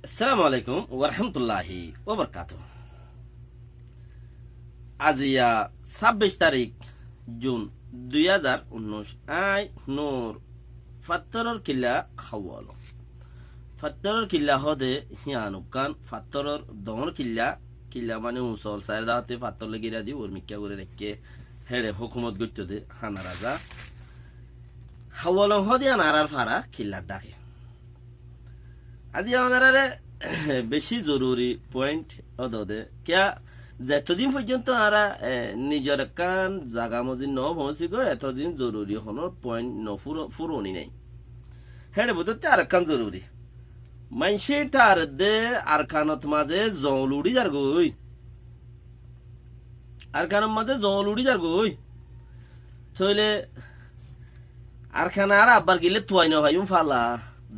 আসসালামু আলাইকুম ওয়া রাহমাতুল্লাহি ওয়া বারাকাতুহু। আজিয়া 26 তারিখ জুন 2019 আই নূর ফাত্তরর কিল্লা খাওয়ালো ফাত্তরর কিল্লা হদে হিয়ানুকান ফাত্তরর দমর কিল্লা কিল্লা মানে মুসল সাইর দাতে ফাত্তর লগিরা দি ওর মিক্কা করে রেখে হেড়ে হুকুমত গইতো দে হানা রাজা খাওয়ালো হদে আনারার ফারা কিল্লা ডাকে আজি আমারে বেশি জরুরি পয়েন্ট অদে কিয়া যতদিন পর্যন্ত আরা নিজের কান জাগা মজি ন পৌঁছি গো এতদিন জরুরি হন পয়েন্ট ন ফুরনি নাই হেড়ে বুঝতে আর কান জরুরি মানসি তার দে আর কানত মাঝে জলুড়ি যার গই আর কানের মাঝে জলুড়ি যার গই চলে আর খানা আর আব্বার গিলে তুয়াই না ভাই ফালা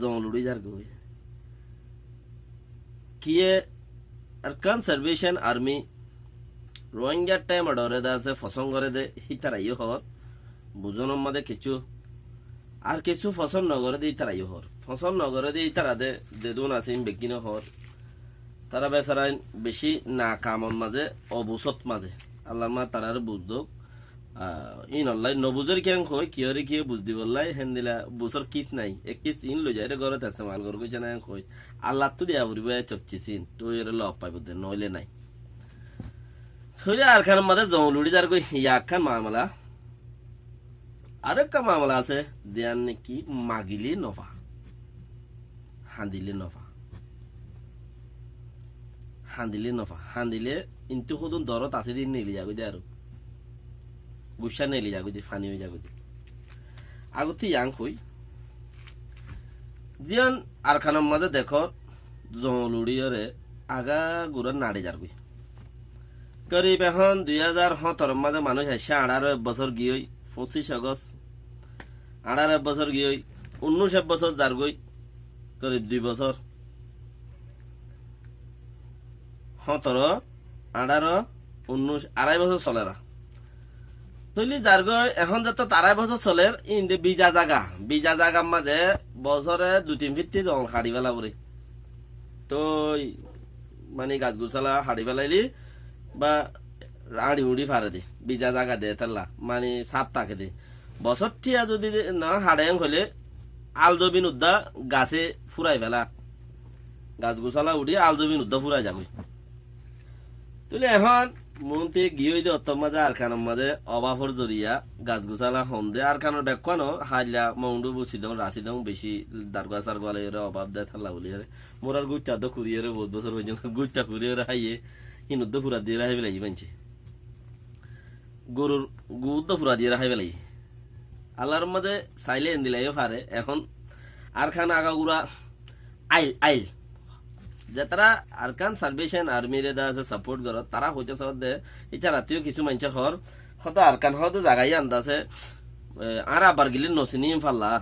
জলুড়ি যার গই কিয়ে আরকান সার্ভেশন আর্মি রোহিঙ্গা টাইম অর্ডারে দাসে ফসং করে দে হিতারাইও হর বুঝনের মধ্যে কিছু আর কিছু ফসল নগরে দিয়ে তারাইও হর ফসল নগরে দিয়ে তারা দে দেদুন আসিম বেকিন হর তারা বেচারাই বেশি না কামন মাঝে অবুসত মাঝে আল্লাহ মা তারার বুঝদক ইন অল্লাই নবুজের কেন কই কিয়রে কিয়ে বুঝদি বললাই হেন দিলা বুসর কিস নাই এক কিস ইন লই যায় রে ঘরে তাসে মাল ঘর কইছে না কই আল্লাহ তো দিয়া বুড়ি বয়ে চপচিছিন তো এর লপ পাইব দে নইলে নাই থইলে আর খান মাঝে জমলুড়ি যার কই ইয়াখান মামলা আরেকটা মামলা আছে দেয়ান নাকি মাগিলি নফা হান্দিলে নফা হান্দিলে নফা হান্দিলে ইন্তু খুদুন দরত আছে দিন নিলি যাগো দে আর গুসা নেলি যাগুদি ফানি হয়ে যাগুদি আগতে ইয়াং কই জিয়ান আর খানার মাঝে দেখো জলুড়িয়রে আগা গুড়া নাড়ি যার গই করিব এখন 2017 মাঝে মানুষ এসে 18 বছর গিয়ে 25 আগস্ট 18 বছর গিয়ে 19 বছর যার গই করিব 2 বছর 17 18 19 আড়াই বছর চলেরা তৈলি যার গই এখন যত তারাই বছর চলের ইন্দে বিজা জাগার মাঝে বছরে 2-3 ফিটটি জল হাড়ি ফেলা পরে তো মানে গাছ গুছালা হাড়ি ফেলাইলি বা আড়ি উড়ি ফারে দি বিজা জাগা দে তাল্লা মানে সাপ তাকে দে বছর টিয়া যদি না হাড়ে হলে আল জবিন উদ্দা গাছে ফুরাই ফেলা গাছ গুছালা উড়ি আল জবিন উদ্দা ফুরাই যাবই তুলে এখন মন্তে গিয়ে দে অত মাঝে আর খানোর মাঝে অবাফর জরিয়া গাছ গুছালা হন্দে আর খানোর বেকানো হাইলা মৌন্ডু বুসি দম রাশি দম বেশি দারগাছার গলে অভাব দেয় থাল্লা বলি মোরার গুইটা তো কুড়িয়ে বহুত বছর পর্যন্ত গুইটা কুড়িয়ে হাইয়ে ইনুদ্দ ফুরা দিয়ে রাহাই বেলাই মানছে গরুর গুদ্দ ফুরা দিয়ে রাহাই বেলাই আল্লাহর মাঝে চাইলে এন্দিলাইও পারে এখন আর খান আগাগুড়া আইল যে তারা আরকান সার্ভেশন আর্মিরে দা আছে সাপোর্ট করত তারা হইতে দে এটা রাতিও কিছু মানছে হর হয়তো আরকান হয়তো জাগাই আন্দাছে আর আবার গিলে নসিনি ফাল্লা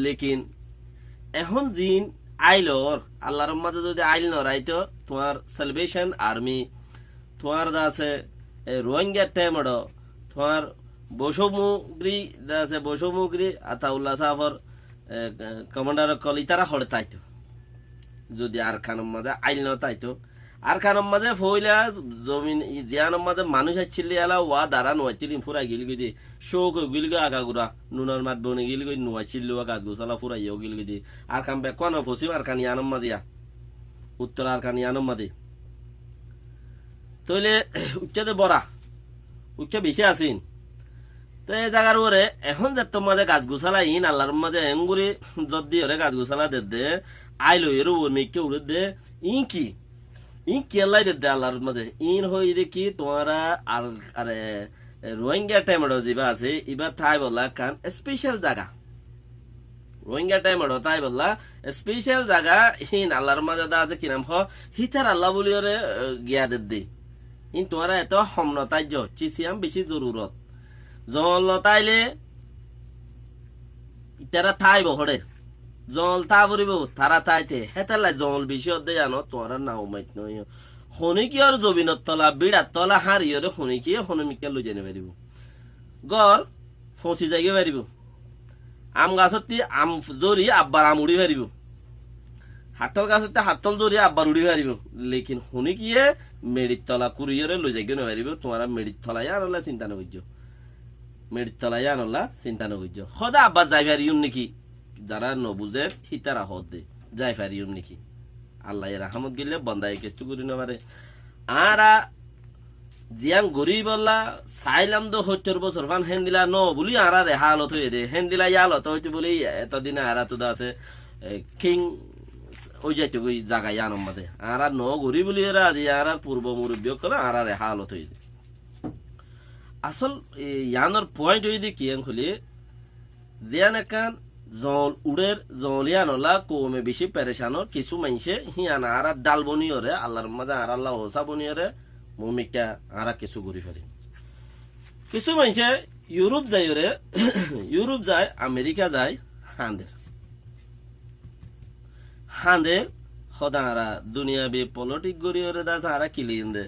লেকিন এখন জিন আইলর আল্লাহর মাঝে যদি আইল নরাইতো তোমার সার্ভেশন আর্মি তোমার দা আছে রোহিঙ্গা টাইমড তোমার বৈষম্যগ্রী দা আছে বৈষম্যগ্রী আতাউল্লাহ সাহর কমান্ডার কলি তারা হড়ে তাইতো যদি আর খানের মাঝে আইল ন তাইতো আর খানের মাঝে ফইলা জমিন জিয়ানোর মাঝে মানুষ আসছিল এলা ওয়া দাঁড়া নোয়াইছিল ফুরাই গিল গিয়ে শোক গিল গে আগা গুড়া নুনার মাত বনে গিল গই নোয়াইছিল গাছ গোছালা ফুরাইও গিল গিয়ে আর খান বেক কোন ফসিম আর খান ইয়ানোর মাঝিয়া উত্তর আর খান ইয়ানোর মাঝে তইলে উচ্চতে বড়া উচ্চ বেশি আসিন তো এই জায়গার ওরে এখন যে তোর মাঝে গাছ গোছালা ইন আল্লাহর মাঝে এমগুড়ি যদি ওরে গাছ গোছালা দে আইলো এর ওর মেয়েকে উড়ে দে ইন কি আল্লাহ দে আল্লাহর মাঝে ইন হই রে কি তোমারা আরে রোহিঙ্গা টাইমড যাবা আছে এবার তাই বললা কান স্পেশাল জায়গা রোহিঙ্গা টাইমড তাই বললা স্পেশাল জায়গা ইন আল্লাহর মাঝে দা আছে কি নাম হ হিতার আল্লাহ বলি ওরে গিয়া দে ইন তোমারা এত সমনতাই চিসিয়াম বেশি জরুরত জলতাইলে তারা থাইব হরে জল তা পরিব তারা তাইতে হেতালাই জল বেশি অর্ধে জানো তোমার নাও মাইত নই হনি কি আর জবিনত তলা বিড়ার তলা হারিয়রে হনি কি হনুমিকা লই জানি পারিব গড় ফসি যাইগে পারিব আম গাছত আম জরি আব্বার আম উড়ি পারিব হাতল গাছতে হাতল ধরে আব্বার উড়ি পারিব লেকিন শুনি কিয়ে মেডির তলা কুড়িয়ে লই যাই কেন পারিব তোমার মেডির তলাই আনলা চিন্তা নকর্য মেডির তলাই আনলা চিন্তা নকর্য সদা আব্বার যাই পারিম নাকি যারা নবুঝে সীতারা হদ দে যাই পারিম নাকি আল্লাহ রাহমত গেলে বন্দাই কেষ্টু করি নবারে আর জিয়াং গরি বললা চাইলাম তো 70 বছর ফান হেন দিলা ন বলি আর হালত হয়ে রে হেন দিলা ইয়ালত হইতে বলি এতদিন আর তো আছে কিং ওই যাইতে ওই জায়গায় আনম মাদে আর ন গরি বলি এরা আজি আর পূর্ব মুরব্বী কলে আর হালত হয়ে যায় আসল ইয়ানোর পয়েন্ট হই দি কিয়াং খুলি জিয়ান একান জল উড়ের জলিয়ানলা কমে বেশি পেরেশানোর কিছু মাইনসে হিয়ান আর ডাল বনিয়রে আল্লাহর মাঝে আর আল্লাহ হোসা বনিয়রে মমিকা আর কিছু ঘুরি ফেরি কিছু মাইনসে ইউরোপ যায় রে ইউরোপ যায় আমেরিকা যায় হাঁদের সদাহারা দুনিয়া বে পলিটিক গড়িয়রে দাস হারা কিলিন দে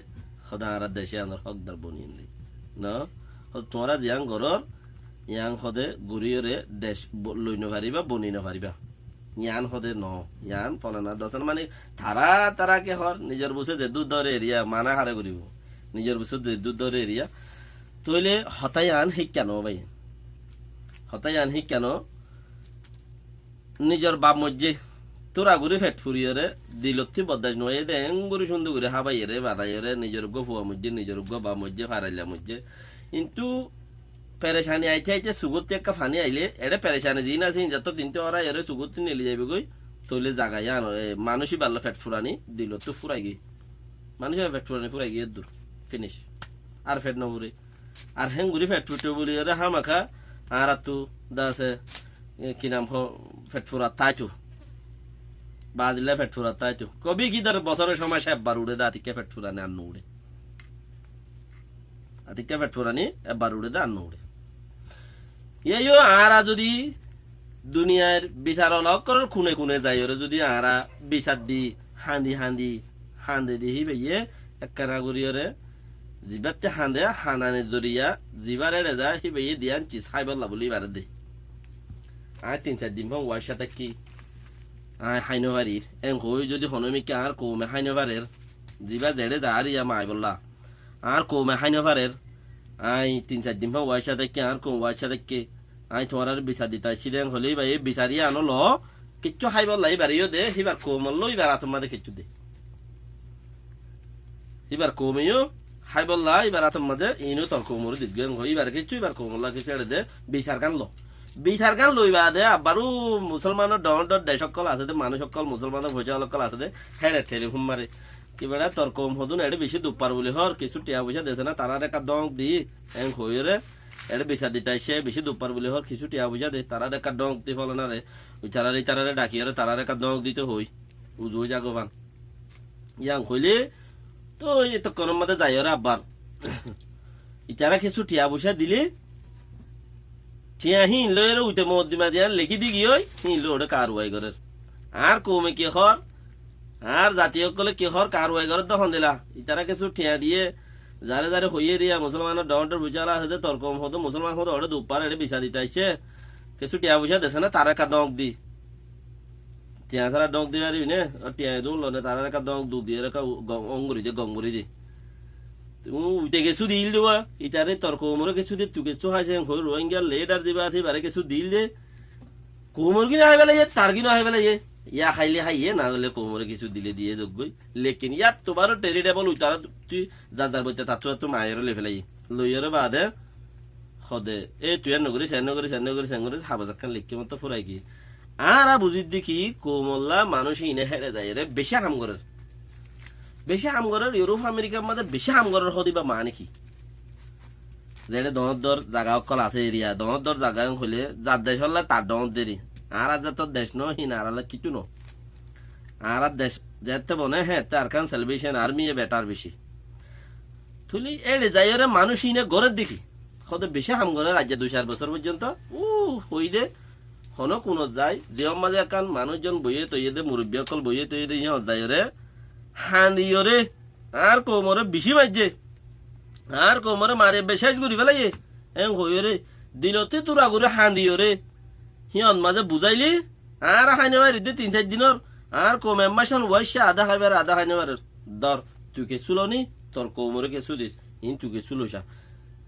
সদাহারা দেশে আনার হকদার বনিয়ে দে না তোমরা জিয়াং ঘরর ইয়াং হদে গুড়িয়রে দেশ লই নভারিবা বনি নভারিবা ইয়ান হদে ন ইয়ান ফলানা দশন মানে তারা কে হর নিজের বসে যে দুধ ধরে এরিয়া মানা হারে করিব নিজের বসে দুধ ধরে এরিয়া তইলে হতাই আন শিক কেন ভাই হতাই আন শিক কেন নিজের বাপ মজ্জে তোরা ঘুরে ফেট ফুরিয়রে দিলত্তি বদাস নয় দেন গুড়ি সুন্দর করে হাবাইরে বাদাইরে নিজের গো ফুয়া মজ্জে নিজের গো বাপ মজ্জে ফারাইলা মজ্জে কিন্তু পেরেশানি আইতে আইতে সুগতি একটা ফানি আইলে এটা পেরেশানি জিন আছে যত তিনটে ওরা এরে সুগতি নিলে যাবে গই তৈলে জাগাই আনো মানুষই বাল্লা ফেট ফুরানি দিল তো ফুরাই গই মানুষের ফেট ফুরানি ফুরাই গিয়ে দূর ফিনিশ আর ফেট নবুরে আর হেঙ্গুরি ফেট ফুটে বলি এরে হামাখা আর তু দাসে কি নাম ফেট ফুরা তাইতো বাজলে ফেট ফুরা তাইতো কবি কি ধর বছরের সময় একবার উড়ে দা আতিকে ফেট ফুরানি আর উড়ে আতিকে ফেট ফুরানি একবার উড়ে দা আর উড়ে ইয়ো আরা যদি দুনিয়ার বিচার অলগ করার খুনে খুনে যাই ওরে যদি আরা বিচার দি হান্দে দি হি বেয়ে একখানা করি ওরে জিবাতে হান্দে হানানে জরিয়া জিবারে রেজা হি বেয়ে দিয়ান চিজ হাইবল্লা বলি বারে দে আয় 3-4 দিন ভাঙ ওয়ার সাথে কি আয় হাইনবাড়ির এম হই যদি হনমিকে আর কৌমে হাইনবারের জিবা জেড়ে যা আর ইয়া মাই বললা আর কৌমে হাইনবারের আই 3-4 দিন ভাঙ ওয়ার সাথে কি আর কৌ ওয়ার সাথে কি আই তোমার বিচার দিতা সিলেং হলেই ভাই বিচারি আনো ল কিচ্ছু হাইবল্লা এবারেও দে হিবার কৌমল্লো এবার তোমাদের কিচ্ছু দে এবার কৌমেও হাইবল্লা এবার তোমাদের ইনু তর কৌমর দিত গেম হই এবার কিচ্ছু এবার কৌমল্লা কিছু দে বিচার গান লো বিচার গান লইবা দে আবারও মুসলমানের ডর দেশ সকল আছে দে মানুষ সকল মুসলমানের ভোজা সকল আছে দে হেড়ে ঠেলে হুম মারে কিবা তোর কম হদুন এটা বেশি দুপার বলে হর কিছু টিয়া পয়সা দেছে না তারা একটা দং দি এং হইরে এটা বিচার দিতে সে বেশি দুপার বলে হর কিছু টিয়া পয়সা দে তারা একটা দং দি ফলে না রে ওই তারারে ডাকি রে তারা একটা দং দিতে হই উজুই জাগবান ইয়াং হইলে তো এই তো কোন মধ্যে যাই রে আব্বার ইতারা কিছু টিয়া পয়সা দিলে হিন লয়ের উঠে মদ্দিমা জিয়ান লেখি দি গিয়ে হিন ওটা কারওয়াই করের আর কমে কে হর আর জাতীয় কলে কে হর কারওয়াই করের তখন দিলা ইতারা কিছু ঠিয়া দিয়ে যারে যারে হইয়ে রিয়া মুসলমানের ডর বুঝালা আছে তোর কম হতো মুসলমান হতো ওটা দুপার এটা বিচার দিতে আসছে কিছু টিয়া পয়সা দেছে না তারা একটা ডঙ্ক দি টিয়া ছাড়া ডঙ্ক দিয়ে পারবি না টিয়া দুন লনে তারা একটা ডঙ্ক দু দিয়ে রেখা অঙ্গুরি দিয়ে গঙ্গুরি দি উঠে কিছু দিল দেওয়া ইটারে তোর কোমরে কিছু দিয়ে তু কিছু হাইছে রোহিঙ্গা লেটার দিবা আছে বারে কিছু দিল দে কোমর কিনা হাই বেলা তার কিনা হাই বেলা ইয়া খাইলে খাইয়ে না হলে কোমরে কিছু দিলে দিয়ে যোগ্যই লেকিন ইয়াত তোমারও টেরিটেবল উতারা তুই যার বইতে তাতো মায়ের লেফেলাই লইয়ারে বাদে সদে এই তুই নগরী সেনগরি হাবাজাক্কান লেখি মতো ফুরাই কি আর বুঝি দেখি কোমল্লা মানুষ ইনে হেরে যায় রে বেশি হাম করার ইউরোপ আমেরিকার মধ্যে বেশি হাম করার হদিবা মানে কি যেটা দর জায়গা অকল আছে এরিয়া দর জায়গা হইলে যার দেশ হলে তার দর দেরি আর তোর দেশ ন হিন আর কিছু ন আর দেশ যেতে বনে হ্যাঁ তার কারণ সেলিব্রেশন আর্মি বেটার বেশি তুলি এড়ে যাই রে মানুষ ইনে গড়ের দেখি সদে বেশি হাম করে রাজ্যে 2-4 বছর পর্যন্ত হই দে হন কোন যায় যে মাঝে একান মানুষজন বইয়ে তৈয়ে দে মুরব্বী অকল বইয়ে তৈয়ে দে ইহ যায় রে হাঁদিও রে আর কোমরে বেশি বাজছে আর কোমরে মারে বেশাইজ করি ফেলাই এং হইও রে দিনতে তোরা করে হাঁদিও রে সিহঁত মাঝে বুঝাইলি আর খাই নেওয়াই রে 3-4 দিনের আর কো মেম্বারশন ওয়াইশা আধা খাইবার আধা খাই নেবার দর তুই কে সুলনি তোর কোমরে কে সুদিস ইন তুই কে সুলুসা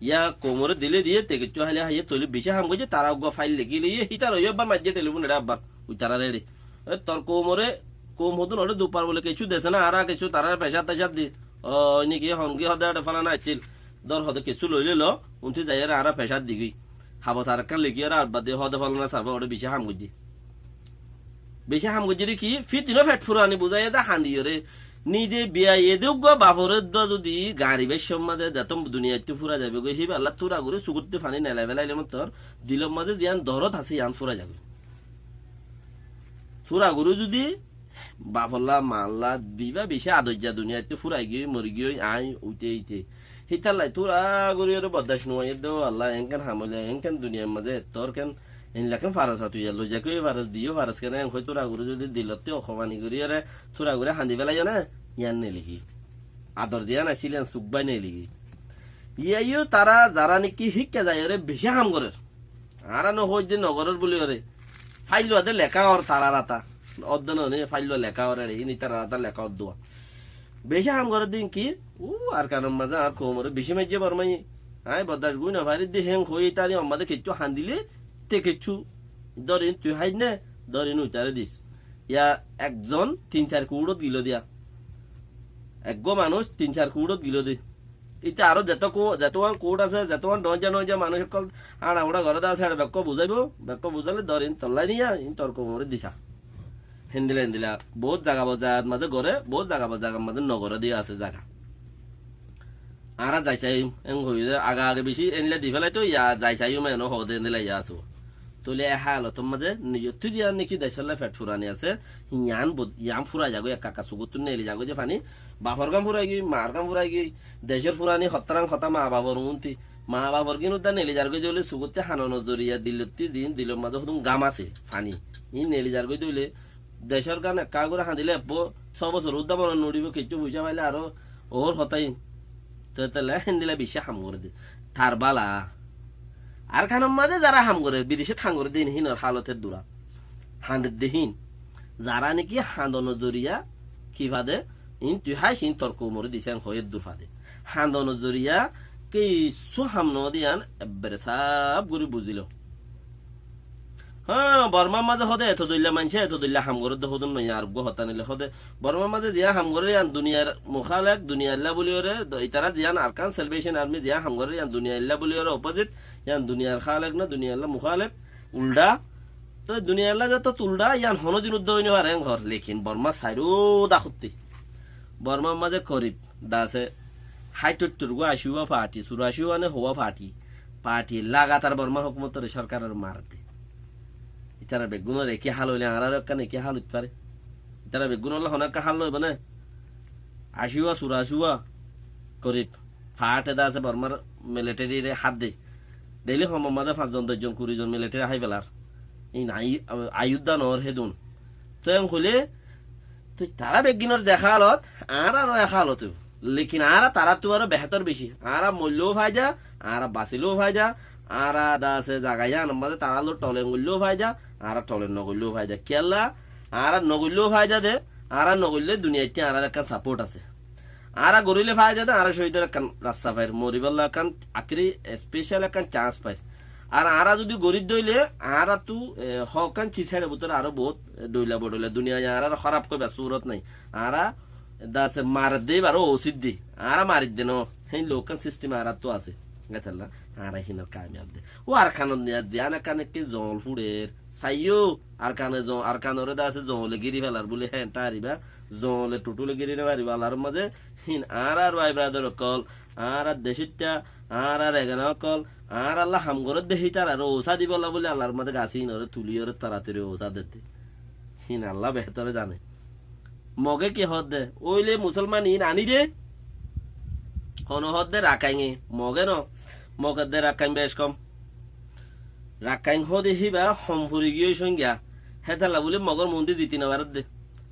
ইয়া কোমরে দিলে দিয়ে তেকে চহালে হাইয়ে তলি বেশি হাম গজে তারা গো ফাইল লেগে লিয়ে হিতার হইবার মাঝে টেলিফোন এটা আব্বা উচারা রেডি তোর কোমরে কম হতো নড়ে দুপার বলে কিছু দেছে না আর কিছু তারা পেশার তেশার দি ও নাকি হনকি হদে ফালা না আছিল দর হদে কিছু লইলে ল উনটি যাই আর পেশার দিগি হাবো সারকার লেগে আর বাদে হদে ফালা না সারবা ওটা বেশি হাম গজি বেশি হাম গজি কি ফিতিনো ফেট ফুরানি বুঝাই দা হান্দি রে নিজে বিয়া এদেও গো বাপরের দ যদি গাড়ি বেশ সম্মাদে যত দুনিয়াতে ফুরা যাবে গো হিবা আল্লাহ তুরা করে সুগুরতে ফানি নেলা বেলাইলে তোর দিলম মাঝে জিয়ান দরদ আছে ইয়ান ফুরা যাবে ফুরা গরু যদি বাফল্লা মাল্লা বিবা বেশি আদর্যা দুনিয়াতে ফুরাই গিয়ে মরি গিয়ে আই উইতে ইতে হিতালাই তোরা গরি ওরে বদাস নয় দো আল্লাহ এনকান হামলে এনকান দুনিয়ার মাঝে তোর কেন এনলাকেন ফারাস তুই এলো যাকে ফারাস দিও ফারাস কেন হই তোরা গরু যদি দিলতে অখমানি করি আরে তোরা গরে হান্দি বেলাই না ইয়ান নে লিখি আদর জিয়ান আসিলেন সুকবাই নে লিখি ইয়াইও তারা যারা নাকি শিক্ষা যায় ওরে বেশি হাম করে আর নহই যে নগরের বলি ওরে ফাইলো আদে লেখা ওর তারা রাতা অধ্যয়ন নে ফাইলো লেখা ওরে ইনি তারা রাতা লেখা দোয়া বেশি হাম করে দিন কি ও আর কারণ মাঝে আর কোমরে বেশি মাইজে বরমাই আয় বদাস গুই না ভারি দে হেং হই তারি আমাদের কিচ্ছু হান্দিলে তে কিচ্ছু দরিন তুই হাই নে দরিন উতারে দিস ইয়া একজন 3-4 কুড়ো দিল দিয়া একগো মানুষ 3-4 কুড়ো দিল দি এটা আরো যতওয়ান কোড আছে যতওয়ান নজা মানুষ সকল আর আমরা ঘরে আছে আর বাক্য বুঝাইব বাক্য বুঝালে ধরিন তল্লাই নিয়া তর্ক মরে দিছা হেন্দিলা বহুত জায়গা বাজার মাঝে ঘরে বহুত জায়গা বাজার মাঝে নগরে দিয়ে আছে জায়গা আর যাইছাই এং হইলে আগা আগে বেশি এনলে দি ফেলাই তো ইয়া যাইছাইও মেনো হদে এনলে ইয়া আছো তোলে হালতর মাঝে নিজের তুই জিয়া নাকি দেশালে ফেট ফুরানি আছে ইয়ান ফুরাই যাগো এক কাকা সুগুত নেলি যাগো যে পানি বাপর গাম ফুরাই গই মার গাম ফুরাই গই দেশের ফুরানি হত্তরাং হতা মা বাবর উন্তি মা বাবর কিনু দা নেলি যার গই দইলে সুগুতে হানন জরিয়া দিলতি দিন দিলর মাঝে হুদুম গাম আছে পানি ই নেলি যার গই দইলে দেশের গান একা করে হাঁদিলে 6 বছর উদ্দামন নড়িব কিছু বুঝা পাইলে আরো ওর হতাই তো তাহলে হেন্দিলা বেশি হাম করে দে তার বালা আর খানোর মাঝে যারা হাম করে বিদেশে থাং করে দিন হিন হালতের দূরা হাঁদের দেহীন যারা নাকি হাঁদন জরিয়া কি ফাদে ইন তুই হাই সিন তর্ক মরে দিছেন হয়ের দূর ফাদে হাঁদন জরিয়া কিছু হাম দিয়ান এবারে সাব করে বুঝিল হ্যাঁ বর্মার মাঝে হদে এত দইলা মানছে এত দইলা হাম করে হদন নয় আর গো হতা নিলে হদে বর্মার মাঝে জিয়া হাম করে দুনিয়ার মুখালেক দুনিয়াল্লা বলি ওরে ইতারা জিয়ান আরকান সেলভেশন আর্মি জিয়া হাম করে দুনিয়াল্লা বলি ওরে অপোজিট ইয়ান দুনিয়ার খালেক না দুনিয়াল্লা মুখালেক উল্টা তো দুনিয়াল্লা যত উল্টা ইয়ান হনদিন উদ্যোগ হইনি আর ঘর লেখিন বর্মা সাইরো দাখতি বর্মার মাঝে করিব দাসে ৭৭ গো আসিবা পার্টি ৮৪ মানে হওয়া পার্টি লাগাতার বর্মা হুকুমতের সরকারের মারতে ইতারা বেগুনের একে হাল হইলে আর একখান একে হাল হইতে পারে ইতারা বেগুন হলে অনেক হাল লইব না ৮০ করিব ফাটে দা আছে বর্মার মিলিটারি হাত দে ডেইলি সময় মাঝে ৫ জন ১০ জন ২০ জন মিলিটারি হাই পেলার এই আয়ুদ্ধা নহর হেদুন তো এম হইলে তুই তারা বেগিনের দেখা হালত আর এক হালত লেকিন আর তারা তো আরো বেহতর বেশি আর মূল্যও ফায়দা আর বাঁচিলেও ফায়দা আর আছে জাগাইয়া নম্বরে তারা লো টলে মূল্যও ফায়দা আর টলে নগল্যও ফায়দা কেলা আর নগল্যও ফায়দা দে আর নগল্যে দুনিয়াতে আর একটা সাপোর্ট আছে আর গরিলে ফায়দা দে আর শহীদের একটা রাস্তা পায় মরিবাল্লা একটা আখরি স্পেশাল একটা চান্স পায় আর যদি গরিব দইলে আর তু হকান চিছাড়ে ভিতরে আরো বহুত দইলা বডইলা দুনিয়া আর খারাপ কইবা সুরত নাই আর দাস মার দে আরো ওসিদ দি আর মারি দে ন সেই লোকাল সিস্টেম আর তো আছে গেতাল্লা আর হিনার কামিয়াব দে ও আর খান জানা কানে কি জল ফুড়ের সাইও আর কানে আর কানরে দাসে জলে গিরি ফেলার বলে হ্যাঁ তারিবা জলে টুটুলে গিরি না পারিবা আলার মাঝে হিন আর ভাই ব্রাদার কল আর দেশিটা আর এগানো কল আর আল্লাহ হাম করে দেখি তার আর ওষা দিব বলে আল্লাহর মাঝে গাছি নরে তুলি ওরে তাড়াতাড়ি ওষা দিতে হিন আল্লাহ বেহতরে জানে মগে কি হদ দে ওইলে মুসলমান ইন আনি দে হন হদ দে রাখাইঙে মগে ন মগে দে রাখাইং বেশ কম রাখাইং হদে হিবা সম্ভুরি গিয়ে সংজ্ঞা হেতালা বলে মগর মন্দির জিতি নেওয়ার দে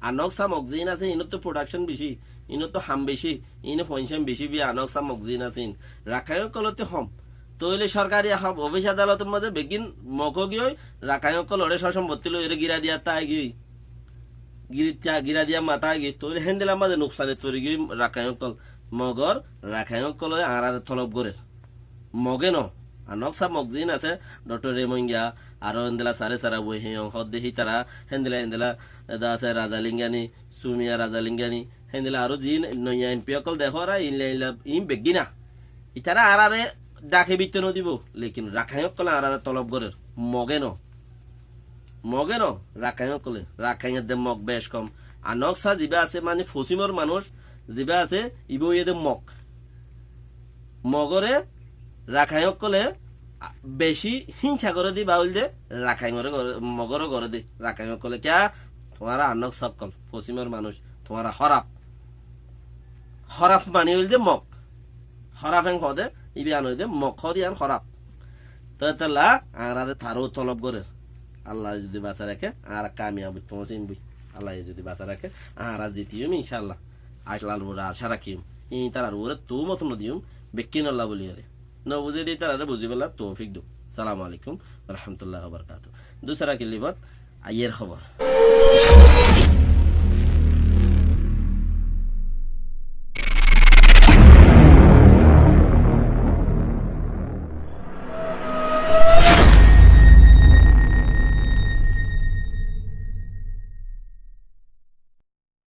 আনক সা মগজিন আছে ইনত তো প্রোডাকশন বেশি ইনত তো হাম বেশি ইনে পয়সা বেশি বি আনক সা মগজিন আছে রাখাইং কলতে হম তইলে সরকারি অফিস আদালতের মাঝে বেগিন মগ গিয়ে রাখাইং কলরে সম্পত্তি লইরে গিরা দিয়া তাই গিয়ে গিরা দিয়া মাথা গি তো হেন্দিলা মাঝে নুকসানে তৈরি গিয়ে রাখায়ক কল মগর রাখায়ক কল আর তলব করে মগে ন আর নকশা মগজিন আছে ডক্টর রেমঙ্গিয়া আরো হেন্দিলা সারে সারা বই হদ দেখি তারা হেন্দিলা আছে রাজালিঙ্গানি সুমিয়া রাজালিঙ্গানি হেন্দিলা আরো জিন নইয়া এমপি অকল দেখো আর ইম বেগি না ইতারা আর ডাকে বিত্ত নদিব লেকিন রাখায়ক কলে আর তলব করে মগে ন রাখায়ক কলে রাখাইয়ের দে মগ বেশ কম আর নকশা জিবা আছে মানে ফসিমর মানুষ জিবা আছে ইব ইয়ে মগরে রাখায়ক কলে বেশি হিংসা করে দি বাউল দে রাখাইমরে মগর করে দে রাখায়ক কলে ক্যা তোমারা আনক সব কল ফসিমর মানুষ তোমারা হরাফ মানে হইল যে মগ হরাফ এং খদে ইবি আন হইদে মগ খদি আন হরাফ তো তালা আর থারো তলব করে আল্লাহ যদি বাঁচা রাখে আর কামিয়াব তোমার চিনবি আল্লাহ যদি বাঁচা রাখে আর জিতিম ইনশাল্লাহ আসলাল বুড়া আশা রাখিম ই তার ওরে তো মত নদিম বেকিন আল্লাহ বলি আরে ন বুঝে দিই তারা বুঝি বলা তৌফিক দো সালাম আলাইকুম রহমতুল্লাহ বারকাত দুসরা কিলিবত আইয়ের খবর